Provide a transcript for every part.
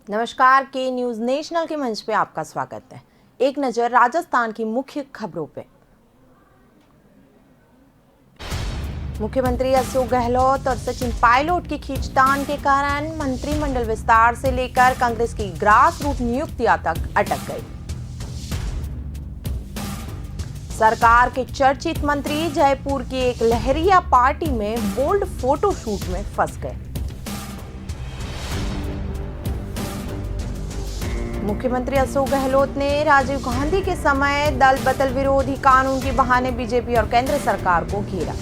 नमस्कार, के news national के मंच पे आपका स्वागत है। एक नजर राजस्थान की मुख्य खबरों पे। मुख्यमंत्री अशोक गहलोत और सचिन पायलट की खींचतान के कारण मंत्रिमंडल विस्तार से लेकर कांग्रेस की ग्रास रूट नियुक्तियां तक अटक गई। सरकार के चर्चित मंत्री जयपुर की एक लहरिया पार्टी में बोल्ड फोटो शूट में फंस गए। मुख्यमंत्री अशोक गहलोत ने राजीव गांधी के समय दल बदल विरोधी कानून के बहाने बीजेपी और केंद्र सरकार को घेरा।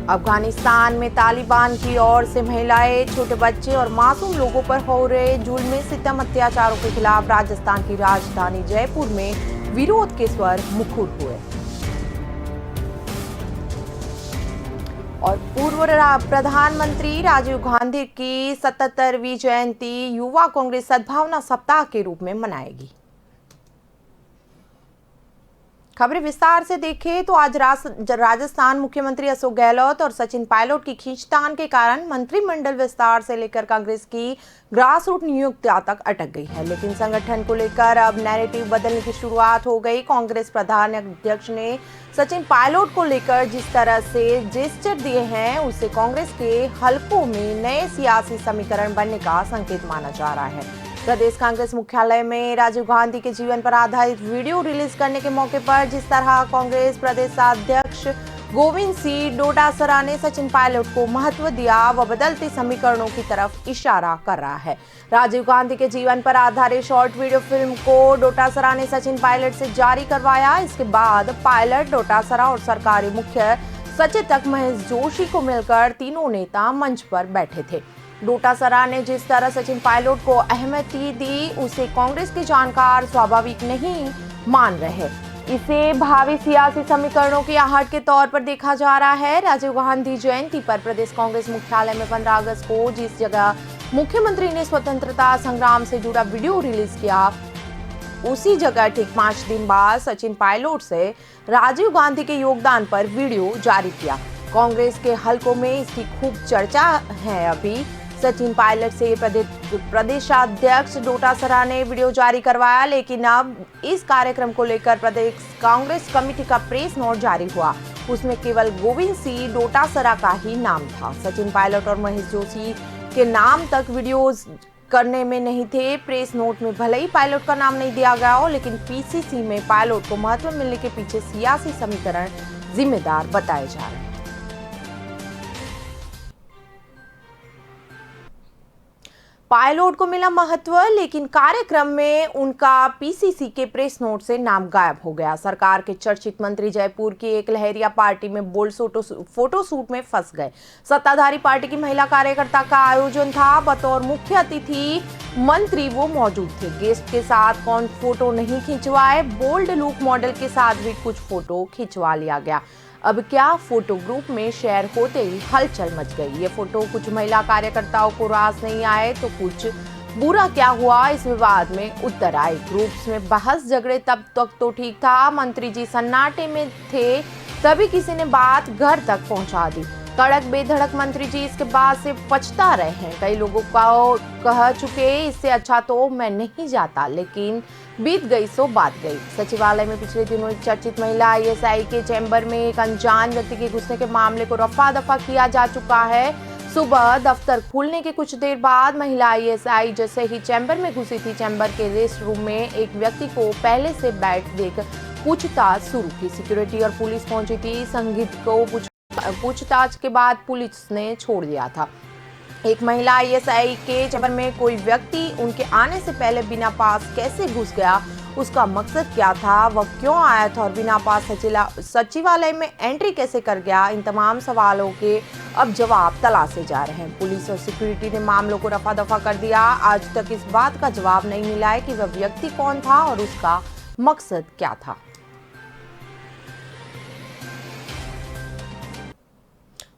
अफगानिस्तान में तालिबान की ओर से महिलाएं, छोटे बच्चे और मासूम लोगों पर हो रहे जुल्म, सितम, अत्याचारों के खिलाफ राजस्थान की राजधानी जयपुर में विरोध के स्वर मुखर हुए। और पूर्व प्रधानमंत्री राजीव गांधी की 77वीं जयंती युवा कांग्रेस सद्भावना सप्ताह के रूप में मनाएगी। खबरें विस्तार से देखें तो आज राजस्थान मुख्यमंत्री अशोक गहलोत और सचिन पायलट की खींचतान के कारण मंत्रिमंडल विस्तार से लेकर कांग्रेस की ग्रास रूट नियुक्तियां तक अटक गई है। लेकिन संगठन को लेकर अब नैरेटिव बदलने की शुरुआत हो गई। कांग्रेस प्रधान अध्यक्ष ने सचिन पायलट को लेकर जिस तरह से जेस्चर दिए हैं, उससे कांग्रेस के हलकों में नए सियासी समीकरण बनने का संकेत माना जा रहा है। प्रदेश कांग्रेस मुख्यालय में राजीव गांधी के जीवन पर आधारित वीडियो रिलीज करने के मौके पर जिस तरह कांग्रेस प्रदेशाध्यक्ष गोविंद सिंह डोटासरा ने सचिन पायलट को महत्व दिया, वह बदलते समीकरणों की तरफ इशारा कर रहा है। राजीव गांधी के जीवन पर आधारित शॉर्ट वीडियो फिल्म को डोटासरा ने सचिन पायलट से जारी करवाया। इसके बाद पायलट, डोटासरा और सरकारी मुख्य सचेतक महेश जोशी को मिलकर तीनों नेता मंच पर बैठे थे। डोटासरा ने जिस तरह सचिन पायलट को अहमियत दी, उसे कांग्रेस के जानकार स्वाभाविक नहीं मान रहे। इसे भावी सियासी समीकरणों की आहट के तौर पर देखा जा रहा है। राजीव गांधी जयंती पर प्रदेश कांग्रेस मुख्यालय में 15 अगस्त को जिस जगह मुख्यमंत्री ने स्वतंत्रता संग्राम से जुड़ा वीडियो रिलीज किया, उसी जगह ठीक 5 दिन बाद सचिन पायलट से राजीव गांधी के योगदान पर वीडियो जारी किया। कांग्रेस के हलकों में इसकी खूब चर्चा है। अभी सचिन पायलट से प्रदेशाध्यक्ष डोटासरा ने वीडियो जारी करवाया, लेकिन अब इस कार्यक्रम को लेकर प्रदेश कांग्रेस कमेटी का प्रेस नोट जारी हुआ। उसमें केवल गोविंद सिंह डोटासरा का ही नाम था। सचिन पायलट और महेश जोशी के नाम तक वीडियोज करने में नहीं थे। प्रेस नोट में भले ही पायलट का नाम नहीं दिया गया हो, लेकिन पीसीसी में पायलट को महत्व मिलने के पीछे सियासी समीकरण जिम्मेदार बताए जा रहे हैं। पायलट को मिला महत्व, लेकिन कार्यक्रम में उनका पीसीसी के प्रेस नोट से नाम गायब हो गया। सरकार के चर्चित मंत्री जयपुर की एक लहरिया पार्टी में बोल्ड फोटो शूट में फंस गए। सत्ताधारी पार्टी की महिला कार्यकर्ता का आयोजन था। बतौर मुख्य अतिथि मंत्री वो मौजूद थे। गेस्ट के साथ कौन फोटो नहीं खिंचवाए, बोल्ड लुक मॉडल के साथ भी कुछ फोटो खिंचवा लिया गया। अब क्या, फोटो ग्रुप में शेयर होते ही हलचल मच गई। ये फोटो कुछ महिला कार्यकर्ताओं को रास नहीं आए तो कुछ बुरा क्या हुआ, इस विवाद में उत्तर आए। ग्रुप्स में बहस झगड़े तब तक तो ठीक था, मंत्री जी सन्नाटे में थे, तभी किसी ने बात घर तक पहुंचा दी। कड़क बेधड़क मंत्री जी इसके बाद से पछता रहे हैं। कई लोगों को कह चुके इससे अच्छा तो मैं नहीं जाता, लेकिन बीत गई सो बात गई। सचिवालय में पिछले दिनों एक चर्चित महिला आईएसआई के चैम्बर में एक अनजान व्यक्ति के घुसने के मामले को रफा दफा किया जा चुका है। सुबह दफ्तर खुलने के कुछ देर बाद महिला आईएसआई जैसे ही चैम्बर में घुसी थी, चैम्बर के रेस्ट रूम में एक व्यक्ति को पहले से बैठ देख पूछताछ शुरू की। सिक्योरिटी और पुलिस पहुंची थी। संदिग्ध को पूछताछ के बाद पुलिस ने छोड़ दिया था। एक महिला आईएसआई के चैम्बर में कोई व्यक्ति उनके आने से पहले बिना पास कैसे घुस गया, उसका मकसद क्या था, वह क्यों आया था और बिना पास सचिवालय में एंट्री कैसे कर गया, इन तमाम सवालों के अब जवाब तलाशे जा रहे हैं। पुलिस और सिक्योरिटी ने मामलों को रफा दफा कर दिया। आज तक इस बात का जवाब नहीं मिला है कि वह व्यक्ति कौन था और उसका मकसद क्या था।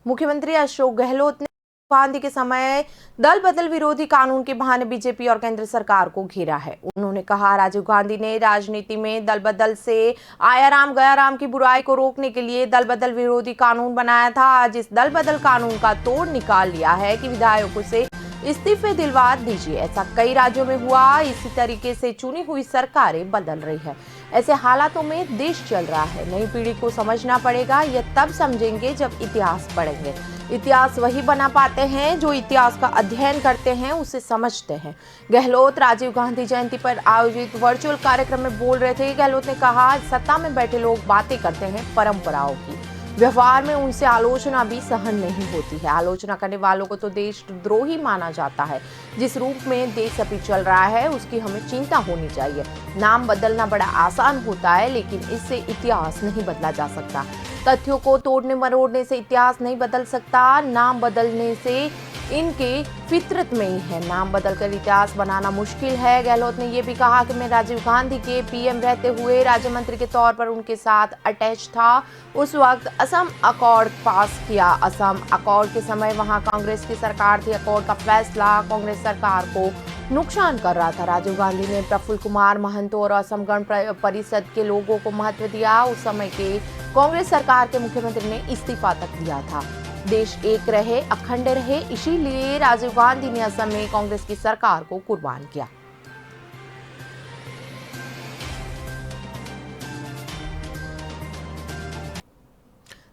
मुख्यमंत्री अशोक गहलोत ने गांधी के समय दल बदल विरोधी कानून के बहाने बीजेपी और केंद्र सरकार को घेरा है। उन्होंने कहा, राजीव गांधी ने राजनीति में दल बदल से आया राम गया राम की बुराई को रोकने के लिए दल बदल विरोधी कानून बनाया था। आज इस दल बदल कानून का तोड़ निकाल लिया है कि विधायकों से इस्तीफे दिलवा दीजिए। ऐसा कई राज्यों में हुआ। इसी तरीके से चुनी हुई सरकारें बदल रही है। ऐसे हालातों में देश चल रहा है। नई पीढ़ी को समझना पड़ेगा। यह तब समझेंगे जब इतिहास पढ़ेंगे। इतिहास वही बना पाते हैं जो इतिहास का अध्ययन करते हैं, उसे समझते हैं। गहलोत राजीव गांधी जयंती पर आयोजित वर्चुअल कार्यक्रम में बोल रहे थे। गहलोत ने कहा, सत्ता में बैठे लोग बातें करते हैं परंपराओं की, व्यवहार में उनसे आलोचना भी सहन नहीं होती है। आलोचना करने वालों को तो देशद्रोही माना जाता है। जिस रूप में देश अभी चल रहा है उसकी हमें चिंता होनी चाहिए। नाम बदलना बड़ा आसान होता है, लेकिन इससे इतिहास नहीं बदला जा सकता। तथ्यों को तोड़ने मरोड़ने से इतिहास नहीं बदल सकता। नाम बदलने से इनके फितरत में ही है। नाम बदलकर इतिहास बनाना मुश्किल है। गहलोत ने यह भी कहा कि मैं राजीव गांधी के पीएम रहते हुए राज्य मंत्री के तौर पर उनके साथ अटैच था। उस वक्त असम अकॉर्ड पास किया। असम अकॉर्ड के समय वहां कांग्रेस की सरकार थी। अकॉर्ड का फैसला कांग्रेस सरकार को नुकसान कर रहा था। राजीव गांधी ने प्रफुल्ल कुमार महंतो और असम गण परिषद के लोगों को महत्व दिया। उस समय के कांग्रेस सरकार के मुख्यमंत्री ने इस्तीफा तक दिया था। देश एक रहे, अखंड रहे, इसीलिए राजीव गांधी ने असम में कांग्रेस की सरकार को कुर्बान किया।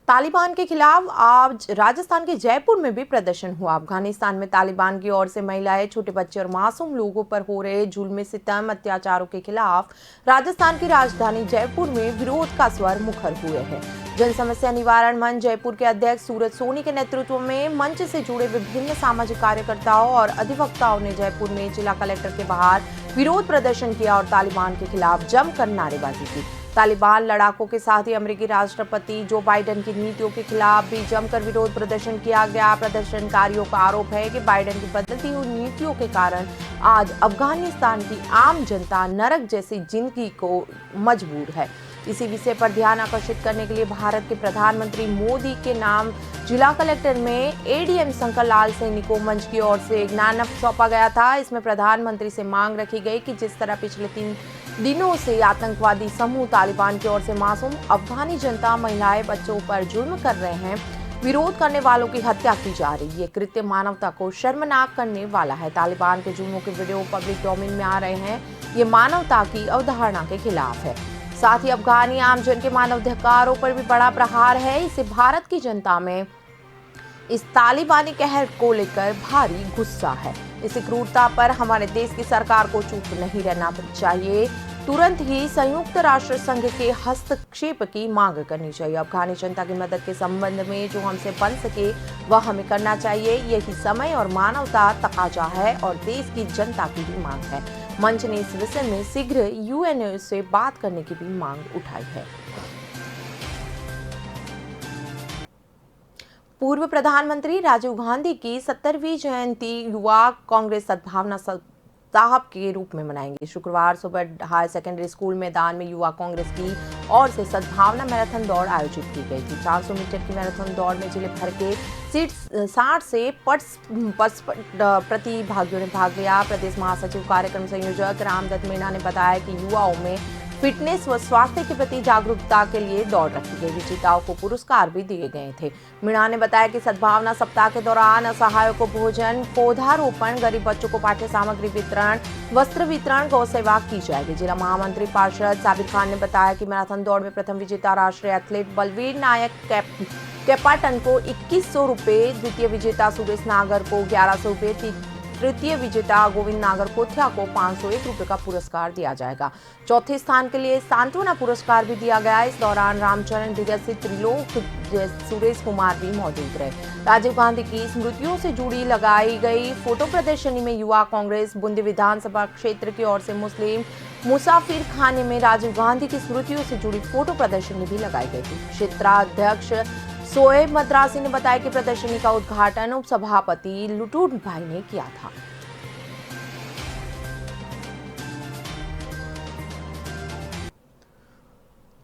तालिबान के खिलाफ आज राजस्थान के जयपुर में भी प्रदर्शन हुआ। अफगानिस्तान में तालिबान की ओर से महिलाएं, छोटे बच्चे और मासूम लोगों पर हो रहे जुल्म, सितम, अत्याचारों के खिलाफ राजस्थान की राजधानी जयपुर में विरोध का स्वर मुखर हुए हैं। जन समस्या निवारण मंच जयपुर के अध्यक्ष सूरज सोनी के नेतृत्व में मंच से जुड़े विभिन्न सामाजिक कार्यकर्ताओं और अधिवक्ताओं ने जयपुर में जिला कलेक्टर के बाहर विरोध प्रदर्शन किया और तालिबान के खिलाफ जमकर नारेबाजी की। तालिबान लड़ाकों के साथ ही अमेरिकी राष्ट्रपति जो बाइडेन की नीतियों के खिलाफ भी जमकर विरोध प्रदर्शन किया गया। प्रदर्शनकारियों का आरोप है कि बाइडेन की बदलती हुई नीतियों के कारण आज अफगानिस्तान की आम जनता नरक जैसी जिंदगी को मजबूर है। इसी विषय पर ध्यान आकर्षित करने के लिए भारत के प्रधानमंत्री मोदी के नाम जिला कलेक्टर में एडीएम शंकर लाल सैनी को मंच की ओर से एक ज्ञापन सौंपा गया था। इसमें प्रधानमंत्री से मांग रखी गई कि जिस तरह पिछले 3 दिनों से आतंकवादी समूह तालिबान की ओर से मासूम अफगानी जनता, महिलाएं, बच्चों पर जुल्म कर रहे हैं, विरोध करने वालों की हत्या की जा रही है। ये कृत्य मानवता को शर्मनाक करने वाला है। तालिबान के जुल्मों के वीडियो पब्लिक डोमेन में आ रहे हैं। ये मानवता की अवधारणा के खिलाफ है। साथ ही अफगानी आमजन के मानवाधिकारों पर भी बड़ा प्रहार है। इसे भारत की जनता में इस तालिबानी कहर को लेकर भारी गुस्सा है। इस क्रूरता पर हमारे देश की सरकार को चुप नहीं रहना चाहिए। तुरंत ही संयुक्त राष्ट्र संघ के हस्तक्षेप की मांग करनी चाहिए। अफगानी जनता की मदद के संबंध में जो हमसे बन सके वह हमें करना चाहिए। यही समय और मानवता तकाजा है और देश की जनता की भी मांग है। मंच ने इस विषय में शीघ्र यूएनओ से बात करने की भी मांग उठाई है। पूर्व प्रधानमंत्री राजीव गांधी की 70वीं जयंती युवा कांग्रेस सद्भावना सप्ताह के रूप में मनाएंगे। शुक्रवार सुबह हायर सेकेंडरी स्कूल मैदान में युवा कांग्रेस की ओर से सद्भावना मैराथन दौड़ आयोजित की गई थी। 400 मीटर की मैराथन दौड़ में जिले भर के 60 से 55 प्रतिभागियों ने भाग लिया। प्रदेश महासचिव कार्यक्रम संयोजक रामदत्त मीणा ने बताया कि युवाओं में फिटनेस व स्वास्थ्य के प्रति जागरूकता के लिए दौड़ रखी गई। विजेताओं को पुरस्कार भी दिए गए थे। मीणा ने बताया कि सद्भावना सप्ताह के दौरान असहायों को भोजन, पौधारोपण, गरीब बच्चों को पाठ्य सामग्री वितरण, वस्त्र वितरण, गौ सेवा की जाएगी। जिला महामंत्री पार्षद साबिर खान ने बताया कि मैराथन दौड़ में प्रथम विजेता राष्ट्रीय एथलीट बलवीर नायक केपाटन को 2100 रुपये, द्वितीय विजेता सुरेश नागर को 1100 रुपये, तृतीय विजेता गोविंद नागर कोथिया को 501 रुपये का पुरस्कार दिया जाएगा। चौथे स्थान के लिए सांत्वना पुरस्कार भी दिया गया। इस दौरान रामचरण, धीरज सिंह, त्रिलोक, सुरेश कुमार भी मौजूद रहे। राजीव गांधी की स्मृतियों से जुड़ी लगाई गई फोटो प्रदर्शनी में युवा कांग्रेस बूंदी विधानसभा क्षेत्र की ओर से मुस्लिम मुसाफिर खाने में राजीव गांधी की स्मृतियों से जुड़ी फोटो प्रदर्शनी भी लगाई गई थी। क्षेत्राध्यक्ष सोएब मद्रासी ने बताया कि प्रदर्शनी का उद्घाटन उपसभापति लुटून भाई ने किया था।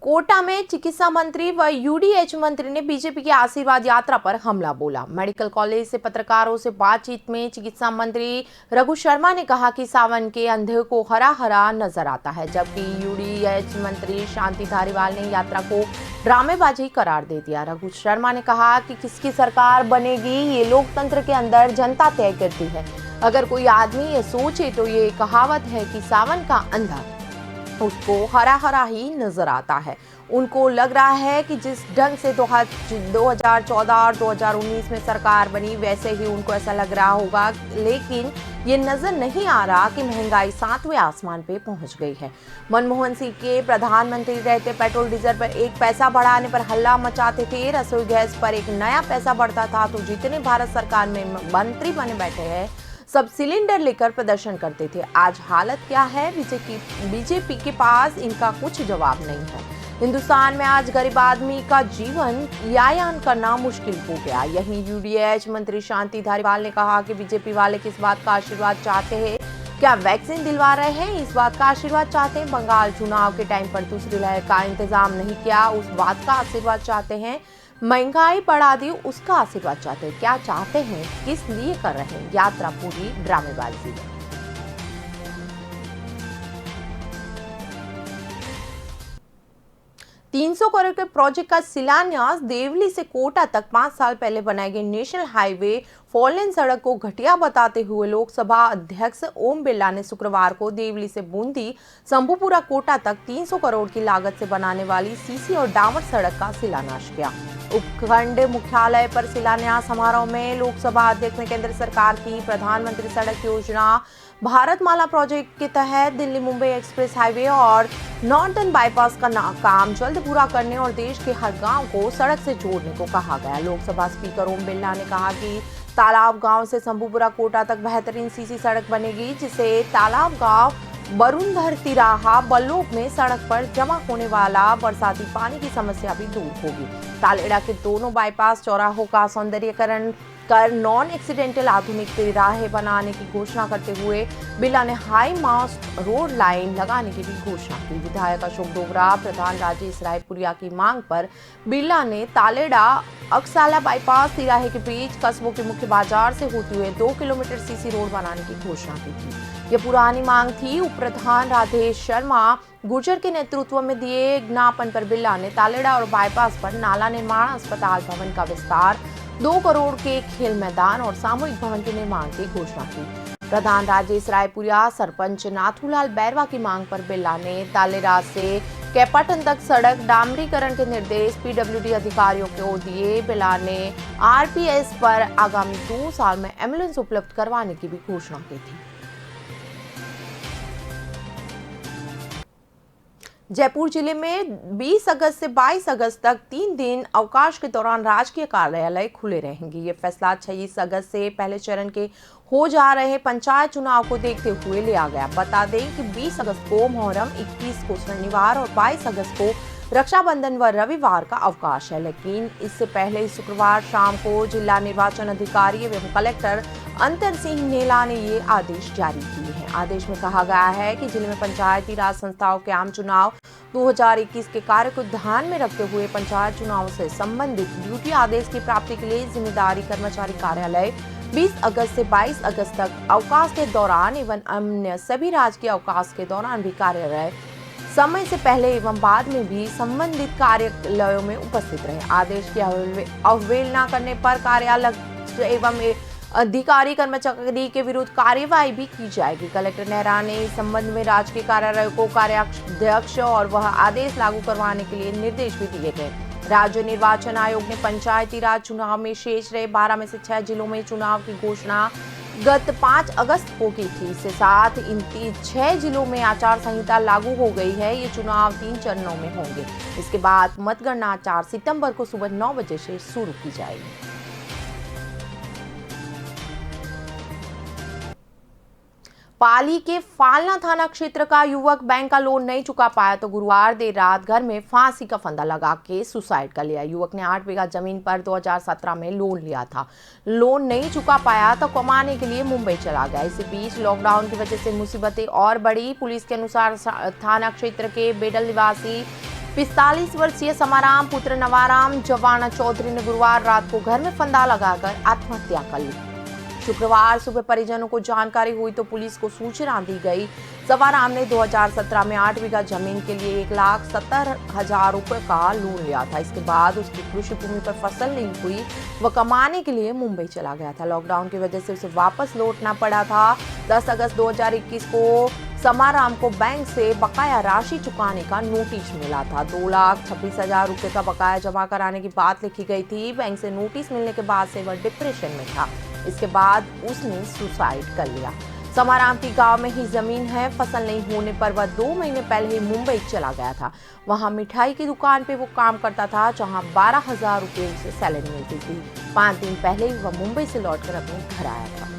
कोटा में चिकित्सा मंत्री व यूडीएच मंत्री ने बीजेपी की आशीर्वाद यात्रा पर हमला बोला। मेडिकल कॉलेज से पत्रकारों से बातचीत में चिकित्सा मंत्री रघु शर्मा ने कहा कि सावन के अंधे को हरा हरा नजर आता है, जबकि यूडीएच मंत्री शांति धारीवाल ने यात्रा को ड्रामेबाजी करार दे दिया। रघु शर्मा ने कहा कि किसकी सरकार बनेगी ये लोकतंत्र के अंदर जनता तय करती है। अगर कोई आदमी ये सोचे तो ये कहावत है कि सावन का अंधा उसको हरा हरा ही नजर आता है। उनको लग रहा है कि जिस ढंग से 2014 और 2019 में सरकार बनी वैसे ही उनको ऐसा लग रहा होगा, लेकिन ये नजर नहीं आ रहा कि महंगाई 7वें आसमान पे पहुंच गई है। मनमोहन सिंह के प्रधानमंत्री रहते पेट्रोल डीजल पर 1 पैसा बढ़ाने पर हल्ला मचाते थे, रसोई गैस पर एक नया पैसा बढ़ता था तो जितने भारत सरकार में मंत्री बने बैठे हैं सब सिलेंडर लेकर प्रदर्शन करते थे। आज हालत क्या है? बीजेपी के पास इनका कुछ जवाब नहीं है। हिंदुस्तान में आज गरीब आदमी का जीवन यापन करना मुश्किल हो गया। यहीं यूडीएच मंत्री शांति धारीवाल ने कहा कि बीजेपी वाले किस बात का आशीर्वाद चाहते हैं? क्या वैक्सीन दिलवा रहे हैं? इस बात का आशीर्वाद चाहते हैं? बंगाल चुनाव के टाइम पर दूसरी लहर का इंतजाम नहीं किया, उस बात का आशीर्वाद चाहते हैं? महंगाई बढ़ा दी, उसका आशीर्वाद चाहते हैं? क्या चाहते हैं? किस लिए कर रहे हैं? यात्रा पूरी ड्रामेबाजी है। ₹300 करोड़ के प्रोजेक्ट का शिलान्यास। देवली से कोटा तक 5 साल पहले बनाई गई नेशनल हाईवे 4 लेन सड़क को घटिया बताते हुए लोकसभा अध्यक्ष ओम बिरला ने शुक्रवार को देवली से बूंदी शंभूपुरा कोटा तक 300 करोड़ की लागत से बनाने वाली सीसी और डामर सड़क का शिलान्यास किया। उपखंड मुख्यालय पर शिलान्यास समारोह में लोकसभा अध्यक्ष ने केंद्र सरकार की प्रधानमंत्री सड़क योजना भारतमाला प्रोजेक्ट के तहत दिल्ली मुंबई एक्सप्रेस हाईवे और नॉर्दर्न बाईपास का काम जल्द पूरा करने और देश के हर गांव को सड़क से जोड़ने को कहा गया। लोकसभा स्पीकर ओम बिरला ने कहा कि तालाब गांव से शंभूपुरा कोटा तक बेहतरीन सीसी सड़क बनेगी, जिससे तालाब गांव बरुणधर तिराहा बल्लोक में सड़क पर जमा होने वाला बरसाती पानी की समस्या भी दूर होगी। तालेड़ा के दोनों बाईपास चौराहों का सौंदर्यीकरण कर नॉन एक्सीडेंटल आधुनिक तिराहे बनाने की घोषणा करते हुए बिरला ने हाई मास्ट रोड लाइन लगाने की भी घोषणा की। विधायक अशोक डोगरा, प्रधान राजेश रायपुरिया की मांग पर बिरला ने तालेड़ा अक्साला बाईपास तिराहे के बीच कस्बों के मुख्य बाजार से होते हुए 2 किलोमीटर सीसी रोड बनाने की घोषणा की थी। यह पुरानी मांग थी। उप प्रधान राधेश शर्मा गुर्जर के नेतृत्व में दिए ज्ञापन पर बिरला ने तालेड़ा और बाईपास पर नाला निर्माण, अस्पताल भवन का विस्तार, 2 करोड़ के खेल मैदान और सामूहिक भवन के निर्माण की घोषणा की। प्रधान राजेश रायपुरिया, सरपंच नाथूलाल बैरवा की मांग पर बिरला ने तालेड़ा से कैपाटन तक सड़क डामरीकरण के निर्देश पीडब्ल्यूडी अधिकारियों को दिए। बिरला ने आरपीएस पर आगामी 2 साल में एम्बुलेंस उपलब्ध करवाने की भी घोषणा की थी। जयपुर जिले में 20 अगस्त से 22 अगस्त तक 3 दिन अवकाश के दौरान राजकीय कार्यालय खुले रहेंगे। ये फैसला 26 अगस्त से पहले चरण के हो जा रहे पंचायत चुनाव को देखते हुए लिया गया। बता दें कि 20 अगस्त को मुहर्रम, 21 को शनिवार और 22 अगस्त को रक्षाबंधन व रविवार का अवकाश है, लेकिन इससे पहले शुक्रवार शाम को जिला निर्वाचन अधिकारी एवं कलेक्टर अंतर सिंह नेला ने ये आदेश जारी किए हैं। आदेश में कहा गया है कि जिले में पंचायती राज संस्थाओं के आम चुनाव 2021 के कार्य को ध्यान में रखते हुए पंचायत चुनाव से संबंधित ड्यूटी आदेश की प्राप्ति के लिए जिम्मेदारी कर्मचारी कार्यालय 20 अगस्त से 22 अगस्त तक अवकाश के दौरान एवं अन्य सभी राजकीय अवकाश के दौरान भी कार्यालय समय से पहले एवं बाद में भी संबंधित कार्यालयों में उपस्थित रहे। आदेश की अवहेलना करने पर कार्यालय एवं अधिकारी कर्मचारी के विरुद्ध कार्यवाही भी की जाएगी। कलेक्टर नेहरा ने इस संबंध में राजकीय कार्यालय को कार्याध्यक्ष और वह आदेश लागू करवाने के लिए निर्देश भी दिए गए। राज्य निर्वाचन आयोग ने पंचायती राज चुनाव में शेष रहे 12 में से 6 जिलों में चुनाव की घोषणा गत 5 अगस्त को की थी। इसके साथ इन 6 जिलों में आचार संहिता लागू हो गई है। ये चुनाव 3 चरणों में होंगे। इसके बाद मतगणना 4 सितंबर को सुबह 9 बजे से शुरू की जाएगी। पाली के फालना थाना क्षेत्र का युवक बैंक का लोन नहीं चुका पाया तो गुरुवार देर रात घर में फांसी का फंदा लगा के सुसाइड कर लिया। युवक ने 8 बीघा जमीन पर 2017 में लोन लिया था। लोन नहीं चुका पाया तो कमाने के लिए मुंबई चला गया। इसी बीच लॉकडाउन की वजह से मुसीबतें और बढ़ी। पुलिस के अनुसार थाना क्षेत्र के बेडल निवासी 45 वर्षीय समाराम पुत्र नवाराम जवाना चौधरी ने गुरुवार रात को घर में फंदा लगाकर आत्महत्या कर ली। शुक्रवार सुबह परिजनों को जानकारी हुई तो पुलिस को सूचना दी गई। सवाराम ने 2017 में 8 बीघा जमीन के लिए 1,70,000 रुपए का लोन लिया था। इसके बाद उसकी कृषि भूमि पर फसल नहीं हुई, वह कमाने के लिए मुंबई चला गया था। लॉकडाउन की वजह से उसे वापस लौटना पड़ा था। 10 अगस्त 2021 को समाराम को बैंक से बकाया राशि चुकाने का नोटिस मिला था। 2,26,000 रुपए का बकाया जमा कराने की बात लिखी गई थी। बैंक से नोटिस मिलने के बाद से वह डिप्रेशन में था। इसके बाद उसने सुसाइड कर लिया। समाराम की गांव में ही जमीन है। फसल नहीं होने पर वह 2 महीने पहले ही मुंबई चला गया था। वहां मिठाई की दुकान पे वो काम करता था, जहां 12,000 रुपये उसे सैलरी मिलती थी। 5 दिन पहले ही वह मुंबई से लौटकर अपने घर आया था।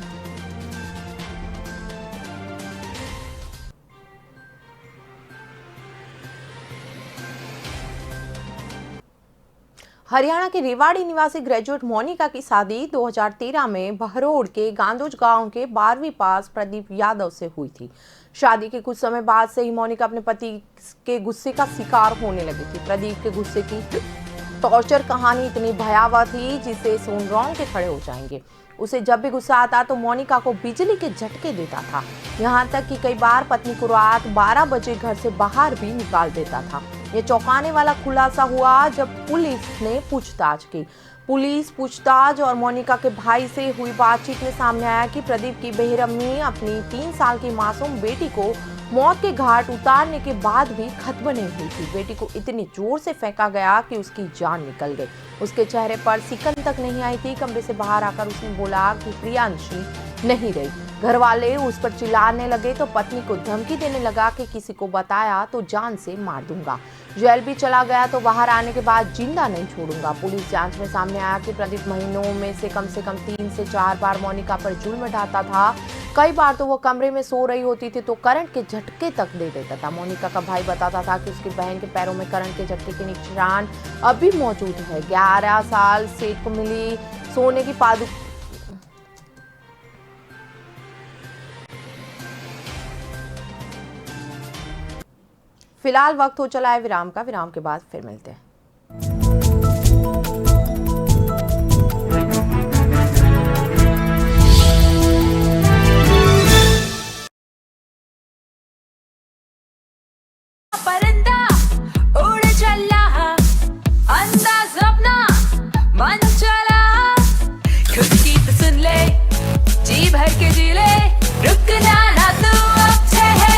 हरियाणा के रेवाड़ी निवासी ग्रेजुएट मोनिका की शादी 2013 में बहरोड के गांदोज गांव के 12वीं पास प्रदीप यादव से हुई थी। शादी के कुछ समय बाद से ही मोनिका अपने पति के गुस्से का शिकार होने लगी थी। प्रदीप के गुस्से की टॉर्चर कहानी इतनी भयावह थी जिसे सुन रोंगटे खड़े हो जाएंगे। उसे जब भी गुस्सा आता तो मोनिका को बिजली के झटके देता था। यहाँ तक कि कई बार पत्नी को रात 12 बजे घर से बाहर भी निकाल देता था। ये चौंकाने वाला खुलासा हुआ जब पुलिस ने पूछताछ की। पुलिस पूछताछ और मोनिका के भाई से हुई बातचीत में सामने आया कि प्रदीप की बेरहमी अपनी 3 साल की मासूम बेटी को मौत के घाट उतारने के बाद भी खत्म नहीं हुई थी। बेटी को इतनी जोर से फेंका गया कि उसकी जान निकल गई। उसके चेहरे पर सिकन तक नहीं आई थी। कमरे से बाहर आकर उसने बोला कि प्रियांशी नहीं रही। घर वाले उस पर चिल्लाने लगे तो पत्नी को धमकी देने लगा कि किसी को बताया तो जान से मार दूंगा। जेल भी चला गया तो बाहर आने के बाद जिंदा नहीं छोड़ूंगा। पुलिस जांच में सामने आया कि प्रदीप महीनों में से कम 3 से 4 बार मोनिका पर जुल्म ढाता था। कई बार तो वो कमरे में सो रही होती थी तो करंट के झटके तक दे देता था। मोनिका का भाई बताता था कि उसकी बहन के पैरों में करंट के झटके के निशान अभी मौजूद है। 11 साल सेठ को मिली सोने की पादुका। फिलहाल वक्त हो चला है विराम का। विराम के बाद फिर मिलते हैं। परिंदा उड़ चला, अंदाज अपना मन चला, खुद की तो सुन ले, जी भर के जी ले, रुकना ना तू अब ठहर।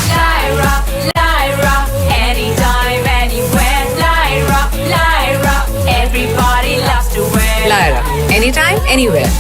Lyra, Lyra, anytime, anywhere. Lyra, Lyra, everybody loves to wear. Lyra, anytime, anywhere.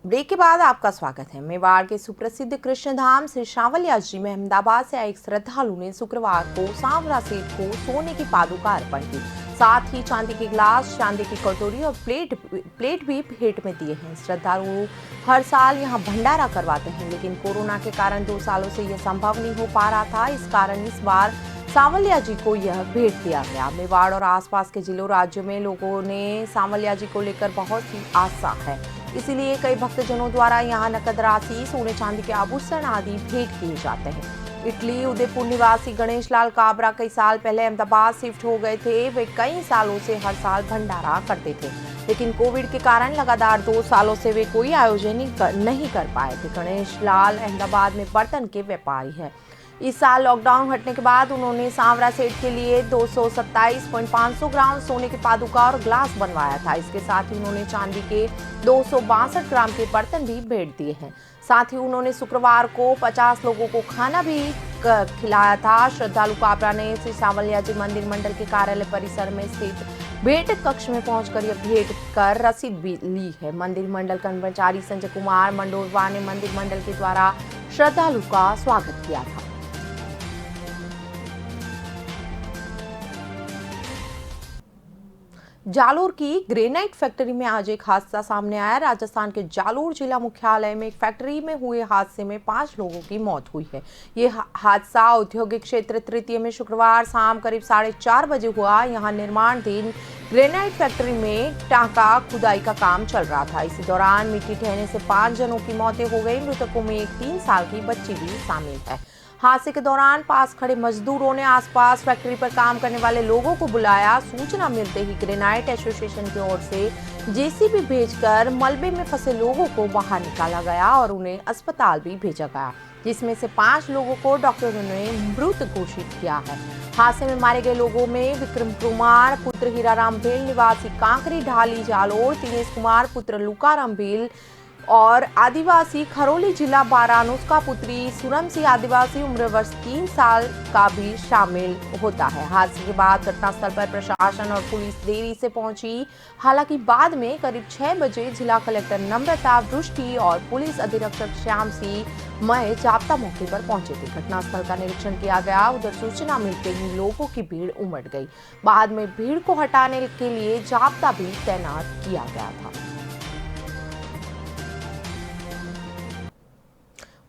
Break के बाद आपका स्वागत है। मेवाड़ के सुप्रसिद्ध कृष्ण धाम श्री सांवलिया जी में अहमदाबाद से आए एक श्रद्धालु ने शुक्रवार को सांवरा सेठ को सोने की पादुका अर्पण की। साथ ही चांदी के गिलास, चांदी की कटोरी और प्लेट भी भेंट में दिए हैं। श्रद्धालु हर साल यहां भंडारा करवाते हैं, लेकिन कोरोना के कारण 2 सालों से यह संभव नहीं हो पा रहा था। इस कारण इस बार सांवलिया जी को यह भेंट दिया गया। मेवाड़ और आसपास के जिलों राज्यों में लोगों ने सांवलिया जी को लेकर बहुत ही आस्था है, इसीलिए कई भक्तजनों द्वारा यहाँ नकद राशि, सोने चांदी के आभूषण आदि भेंट किए जाते हैं। इटली उदयपुर निवासी गणेश लाल काबरा कई साल पहले अहमदाबाद शिफ्ट हो गए थे। वे कई सालों से हर साल भंडारा करते थे, लेकिन कोविड के कारण लगातार 2 सालों से वे कोई आयोजन नहीं कर पाए थे। गणेश लाल अहमदाबाद में बर्तन के व्यापारी है। इस साल लॉकडाउन हटने के बाद उन्होंने सांवरा सेठ के लिए 227.500 ग्राम सोने की पादुका और ग्लास बनवाया था। इसके साथ ही उन्होंने चांदी के 262 ग्राम के बर्तन भी भेंट दिए हैं। साथ ही उन्होंने शुक्रवार को 50 लोगों को खाना भी खिलाया था। श्रद्धालु काबरा ने श्री सांवलिया जी मंदिर मंडल के कार्यालय परिसर में स्थित भेंट कक्ष में पहुंचकर यह भेंट कर रसीद भी ली है। मंदिर मंडल कर्मचारी संजय कुमार मंडोरवा ने मंदिर मंडल के द्वारा श्रद्धालु का स्वागत किया था। जालोर की ग्रेनाइट फैक्ट्री में आज एक हादसा सामने आया। राजस्थान के जालोर जिला मुख्यालय में एक फैक्ट्री में हुए हादसे में 5 लोगों की मौत हुई है। ये हादसा औद्योगिक क्षेत्र तृतीय में शुक्रवार शाम करीब 4:30 बजे हुआ। यहाँ निर्माणाधीन ग्रेनाइट फैक्ट्री में टांका खुदाई का काम चल रहा था। इसी दौरान मिट्टी ढहने से 5 जनों की मौतें हो गई। मृतकों में एक 3 साल की बच्ची भी शामिल है। हादसे के दौरान पास खड़े मजदूरों ने आसपास फैक्ट्री पर काम करने वाले लोगों को बुलाया। सूचना मिलते ही ग्रेनाइट एसोसिएशन की ओर से जेसीबी भेजकर मलबे में फंसे लोगों को बाहर निकाला गया और उन्हें अस्पताल भी भेजा गया, जिसमें से 5 लोगों को डॉक्टरों ने मृत घोषित किया है। हादसे में मारे गए लोगों में विक्रम कुमार पुत्र हीराराम भील निवासी कांकरी ढाली जालोर, दिनेश कुमार पुत्र लुकाराम भील और आदिवासी खरोली जिला बारानुस का पुत्री सुरमसी आदिवासी उम्र वर्ष 3 साल का भी शामिल होता है। हादसे के बाद घटनास्थल पर प्रशासन और पुलिस देरी से पहुंची। हालांकि बाद में करीब 6 बजे जिला कलेक्टर नम्रता दृष्टि और पुलिस अधीक्षक श्याम सिंह मय जाप्ता मौके पर पहुंचे थे। घटनास्थल का निरीक्षण किया गया। उधर सूचना मिलते ही लोगों की भीड़ उमड़ गई। बाद में भीड़ को हटाने के लिए जाप्ता भी तैनात किया गया था।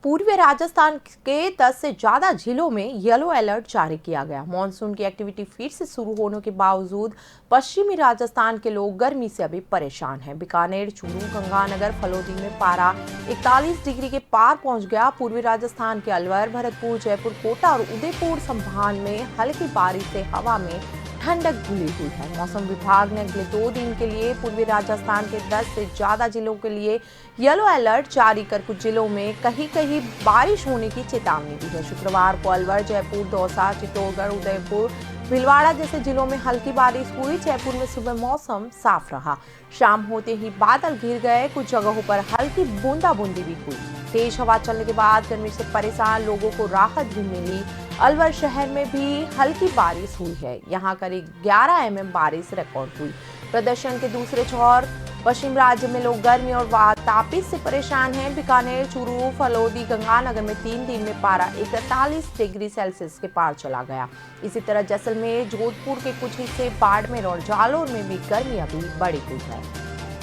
पूर्वी राजस्थान के 10 से ज्यादा जिलों में येलो अलर्ट जारी किया गया। मॉनसून की एक्टिविटी फिर से शुरू होने के बावजूद पश्चिमी राजस्थान के लोग गर्मी से अभी परेशान हैं। बीकानेर, चूरू, गंगानगर, फलोदी में पारा 41 डिग्री के पार पहुंच गया। पूर्वी राजस्थान के अलवर, भरतपुर, जयपुर, कोटा और उदयपुर संभाग में हल्की बारिश से हवा में ठंडक घुली हुई है। मौसम विभाग ने अगले 2 दिन के लिए पूर्वी राजस्थान के 10 से ज्यादा जिलों के लिए येलो अलर्ट जारी कर कुछ जिलों में कहीं कहीं बारिश होने की चेतावनी दी है। शुक्रवार को अलवर, जयपुर, दौसा, चित्तौड़गढ़, उदयपुर, भीलवाड़ा जैसे जिलों में हल्की बारिश हुई। जयपुर में सुबह मौसम साफ रहा। शाम होते ही बादल घिर गए। कुछ जगहों पर हल्की बूंदाबूंदी भी हुई। तेज हवा चलने के बाद गर्मी से परेशान लोगों को राहत भी मिली। अलवर शहर में भी हल्की बारिश हुई है। यहाँ करीब 11 mm बारिश रिकॉर्ड हुई। प्रदर्शन के दूसरे छोर पश्चिम राज्य में लोग गर्मी और तापिश से परेशान हैं। बीकानेर, चूरू, फलोदी, गंगानगर में 3 दिन में पारा 41 डिग्री सेल्सियस के पार चला गया। इसी तरह जैसलमेर, जोधपुर के कुछ हिस्से, बाड़मेर और जालोर में भी गर्मी अभी बढ़ी हुई है।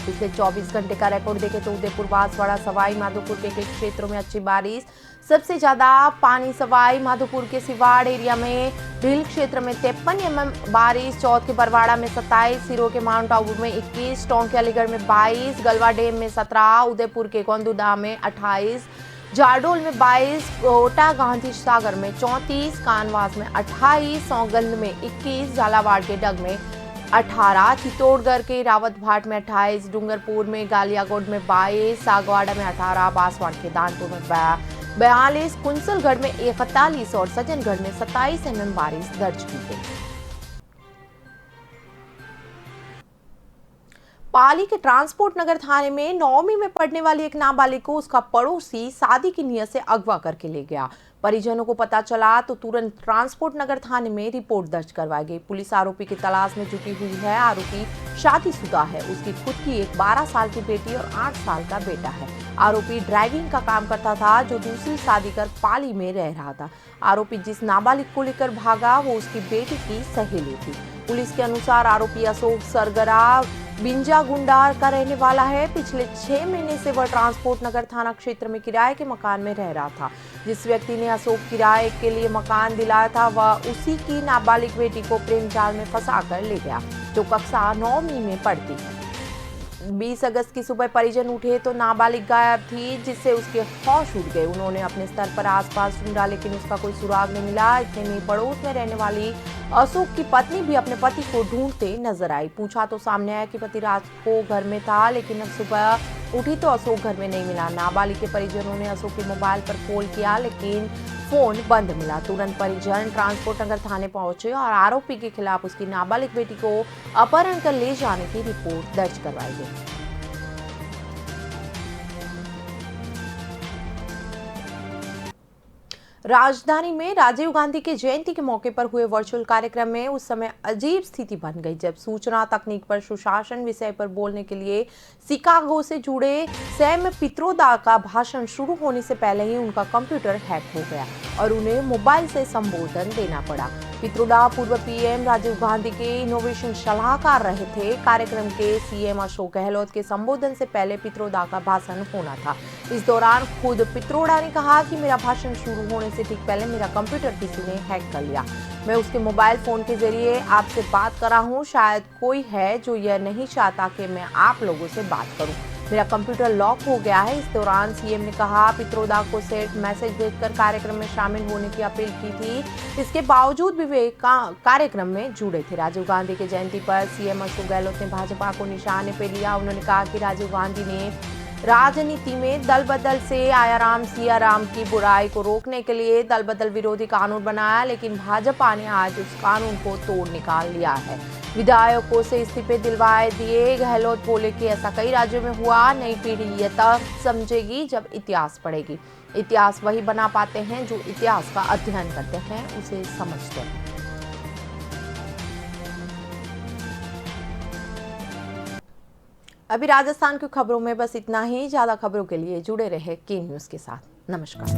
पिछले 24 घंटे का रिकॉर्ड देखें तो उदयपुर, बांसवाड़ा, सवाई माधोपुर के कई क्षेत्रों में अच्छी बारिश। सबसे ज्यादा पानी सवाई माधोपुर के सिवाड़ एरिया में, भील क्षेत्र में 53 mm बारिश, चौथ के बरवाड़ा में 27, सिरो के माउंट आबू में 21, टोंक के अलीगढ़ में 22, गलवा डैम में 17, उदयपुर के गोंदुदा में 28, जारडोल में 22, कोटा गांधी सागर में 34, कानवास में 28, सौगंध में 21, झालावाड़ के डग में 18, चित्तौड़गढ़ के रावत भाट में 28, डूंगरपुर में, गालियागोड में 22, सागवाड़ा में 18, बांसवाड़ा के दानपुर में 42, कुंसलगढ़ में 41 और सज्जनगढ़ में 27 mm बारिश दर्ज की गई। पाली के ट्रांसपोर्ट नगर थाने में 9वीं में पढ़ने वाली एक नाबालिग को उसका पड़ोसी शादी की नीयत से अगवा करके ले गया। परिजनों को पता चला तो तुरंत ट्रांसपोर्ट नगर थाने में रिपोर्ट दर्ज करवाई गई। पुलिस आरोपी की तलाश में जुटी हुई है। आरोपी शादीशुदा है। उसकी खुद की एक 12 साल की बेटी और 8 साल का बेटा है। आरोपी ड्राइविंग का काम करता था, जो दूसरी शादी कर पाली में रह रहा था। आरोपी जिस नाबालिग को लेकर भागा वो उसकी बेटी की सहेली थी। पुलिस के अनुसार आरोपी अशोक सरगरा बिंजागुंडा का रहने वाला है। पिछले 6 महीने से वह ट्रांसपोर्ट नगर थाना क्षेत्र में किराए के मकान में रह रहा था। जिस व्यक्ति ने अशोक किराए के लिए मकान दिलाया था वह उसी की नाबालिग बेटी को प्रेम जाल में फंसाकर ले गया, जो कक्षा 9वीं में पढ़ती है। 20 अगस्त की सुबह परिजन उठे तो नाबालिग गायब थी, जिससे उसके होश उड़ गए। उन्होंने अपने स्तर पर आसपास ढूंढा, लेकिन उसका कोई सुराग नहीं मिला। इतने में पड़ोस में रहने वाली अशोक की पत्नी भी अपने पति को ढूंढते नजर आई। पूछा तो सामने आया कि पति रात को घर में था, लेकिन अब सुबह उठी तो अशोक घर में नहीं मिला। नाबालिग के परिजनों ने अशोक के मोबाइल पर कॉल किया, लेकिन फोन बंद मिला। तुरंत परिजन ट्रांसपोर्ट नगर थाने पहुंचे और आरोपी के खिलाफ उसकी नाबालिग बेटी को अपहरण कर ले जाने की रिपोर्ट दर्ज करवाई गई। राजधानी में राजीव गांधी के जयंती के मौके पर हुए वर्चुअल कार्यक्रम में उस समय अजीब स्थिति बन गई, जब सूचना तकनीक पर सुशासन विषय पर बोलने के लिए शिकागो से जुड़े सैम पित्रोदा का भाषण शुरू होने से पहले ही उनका कंप्यूटर हैक हो गया और उन्हें मोबाइल से संबोधन देना पड़ा। पित्रोदा पूर्व पीएम राजीव गांधी के इनोवेशन सलाहकार रहे थे। कार्यक्रम के सीएम अशोक गहलोत के संबोधन से पहले पित्रोदा का भाषण होना था। इस दौरान खुद पित्रोदा ने कहा कि मेरा भाषण शुरू होने से ठीक पहले मेरा कंप्यूटर किसी ने हैक कर लिया। मैं उसके मोबाइल फोन के जरिए आपसे बात कर रहा हूँ। शायद कोई है जो यह नहीं चाहता कि मैं आप लोगों से बात करूँ। मेरा कंप्यूटर लॉक हो गया है। इस दौरान सीएम ने कहा पित्रोदा को सेट मैसेज भेजकर कार्यक्रम में शामिल होने की अपील की थी। इसके बावजूद भी वे कार्यक्रम में जुड़े थे। राजीव गांधी की जयंती पर सीएम अशोक गहलोत ने भाजपा को निशाने पर लिया। उन्होंने कहा कि राजीव गांधी ने राजनीति में दल बदल से आया राम सिया राम की बुराई को रोकने के लिए दल बदल विरोधी कानून बनाया, लेकिन भाजपा ने आज उस कानून को तोड़ निकाल लिया है। विधायकों से इस्तीफे दिलवाए दिए। गहलोत बोले कि ऐसा कई राज्यों में हुआ। नई पीढ़ी ये तब समझेगी जब इतिहास पढ़ेगी। इतिहास वही बना पाते हैं जो इतिहास का अध्ययन करते हैं, उसे समझते हैं। अभी राजस्थान की खबरों में बस इतना ही। ज्यादा खबरों के लिए जुड़े रहे के न्यूज़ के साथ। नमस्कार।